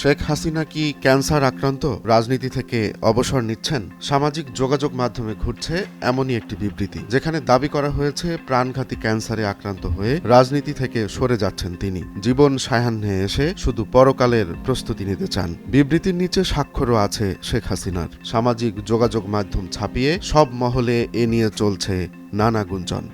শেখ হাসিনা কি ক্যান্সার আক্রান্ত, রাজনীতি থেকে অবসর নিচ্ছেন? সামাজিক যোগাযোগ মাধ্যমে ঘুরছে এমনই একটি বিবৃতি, যেখানে দাবি করা হয়েছে প্রাণঘাতী ক্যান্সারে আক্রান্ত হয়ে রাজনীতি থেকে সরে যাচ্ছেন তিনি। জীবন সায়াহ্নে এসে শুধু পরকালের প্রস্তুতি নিতে চান। বিবৃতির নিচে স্বাক্ষরও আছে শেখ হাসিনার। সামাজিক যোগাযোগ মাধ্যম ছাপিয়ে সব মহলে এ নিয়ে চলছে নানা গুঞ্জন।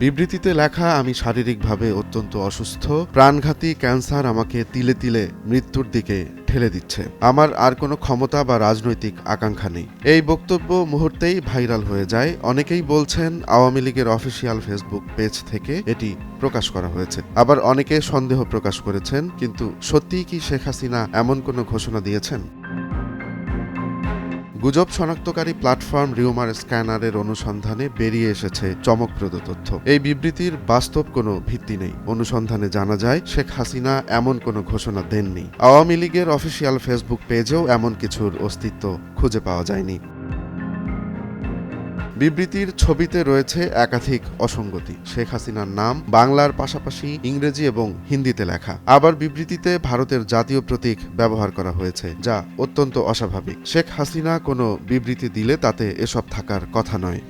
বিবৃতিতে লেখা, আমি শারীরিকভাবে অত্যন্ত অসুস্থ। প্রাণঘাতী ক্যান্সার আমাকে তিলে তিলে মৃত্যুর দিকে ঠেলে দিচ্ছে। আমার আর কোনো ক্ষমতা বা রাজনৈতিক আকাঙ্ক্ষা নেই। এই বক্তব্য মুহূর্তেই ভাইরাল হয়ে যায়। অনেকেই বলছেন আওয়ামী লীগের অফিসিয়াল ফেসবুক পেজ থেকে এটি প্রকাশ করা হয়েছে। আবার অনেকে সন্দেহ প্রকাশ করেছেন, কিন্তু সত্যিই কি শেখ হাসিনা এমন কোনো ঘোষণা দিয়েছেন? গুজব শনাক্তকারী প্ল্যাটফর্ম রিউমার স্ক্যানারের অনুসন্ধানে বেরিয়ে এসেছে চমকপ্রদ তথ্য। এই বিবৃতির বাস্তব কোনো ভিত্তি নেই। অনুসন্ধানে জানা যায় শেখ হাসিনা এমন কোনো ঘোষণা দেননি। আওয়ামী লীগের অফিসিয়াল ফেসবুক পেজেও এমন কিছুর অস্তিত্ব খুঁজে পাওয়া যায়নি। বিবৃতির ছবিতে রয়েছে একাধিক অসঙ্গতি। শেখ হাসিনার নাম বাংলার পাশাপাশি ইংরেজি এবং হিন্দিতে লেখা। আবার বিবৃতিতে ভারতের জাতীয় প্রতীক ব্যবহার করা হয়েছে, যা অত্যন্ত অস্বাভাবিক। শেখ হাসিনা কোনো বিবৃতি দিলে তাতে এসব থাকার কথা নয়।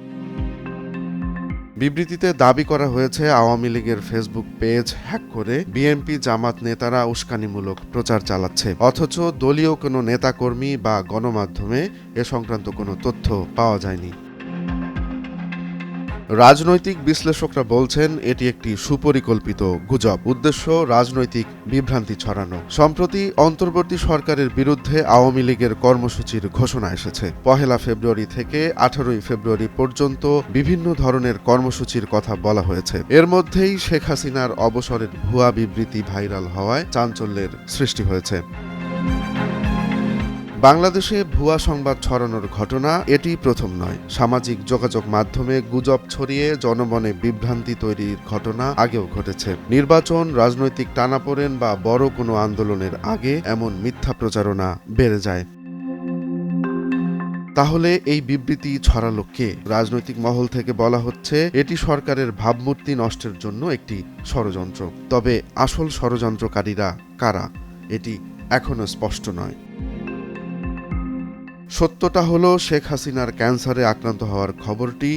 বিবৃতিতে দাবি করা হয়েছে আওয়ামী লীগের ফেসবুক পেজ হ্যাক করে বিএনপি জামাত নেতারা উস্কানিমূলক প্রচার চালাচ্ছে, অথচ দলীয় কোনো নেতাকর্মী বা গণমাধ্যমে এ সংক্রান্ত কোনো তথ্য পাওয়া যায়নি। রাজনৈতিক বিশ্লেষকরা বলছেন এটি একটি সুপরিকল্পিত গুজব, উদ্দেশ্য রাজনৈতিক বিভ্রান্তি ছড়ানো। সম্প্রতি অন্তর্বর্তী সরকারের বিরুদ্ধে আওয়ামী লীগের কর্মসূচির ঘোষণা এসেছে। 1 ফেব্রুয়ারি থেকে 18 ফেব্রুয়ারি পর্যন্ত বিভিন্ন ধরনের কর্মসূচির কথা বলা হয়েছে। এর মধ্যেই শেখ হাসিনার অবসরের ভুয়া বিবৃতি ভাইরাল হওয়ায় চাঞ্চল্যের সৃষ্টি হয়েছে। বাংলাদেশে ভুয়া সংবাদ ছড়ানোর ঘটনা এটি প্রথম নয়। সামাজিক যোগাযোগ মাধ্যমে গুজব ছড়িয়ে জনমনে বিভ্রান্তি তৈরির ঘটনা আগেও ঘটেছে। নির্বাচন, রাজনৈতিক টানাপোড়েন বা বড় কোনো আন্দোলনের আগে এমন মিথ্যা প্রচারণা বেড়ে যায়। তাহলে এই বিবৃতি ছড়ালো কে? রাজনৈতিক মহল থেকে বলা হচ্ছে এটি সরকারের ভাবমূর্তি নষ্টের জন্য একটি ষড়যন্ত্র। তবে আসল ষড়যন্ত্রকারীরা কারা, এটি এখনো স্পষ্ট নয়। সত্যটা হলো শেখ হাসিনার ক্যান্সারে আক্রান্ত হওয়ার খবরটি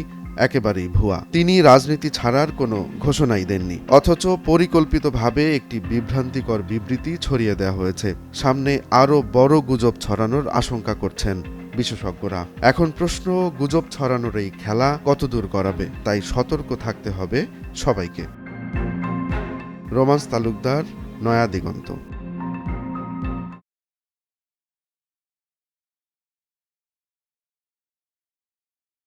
একেবারেই ভুয়া। তিনি রাজনীতি ছাড়ার কোনো ঘোষণাই দেননি, অথচ পরিকল্পিতভাবে একটি বিভ্রান্তিকর বিবৃতি ছড়িয়ে দেওয়া হয়েছে। সামনে আরও বড় গুজব ছড়ানোর আশঙ্কা করছেন বিশেষজ্ঞরা। এখন প্রশ্ন, গুজব ছড়ানোর এই খেলা কতদূর গড়াবে? তাই সতর্ক থাকতে হবে সবাইকে। রোমান্স তালুকদার, নয়া দিগন্ত।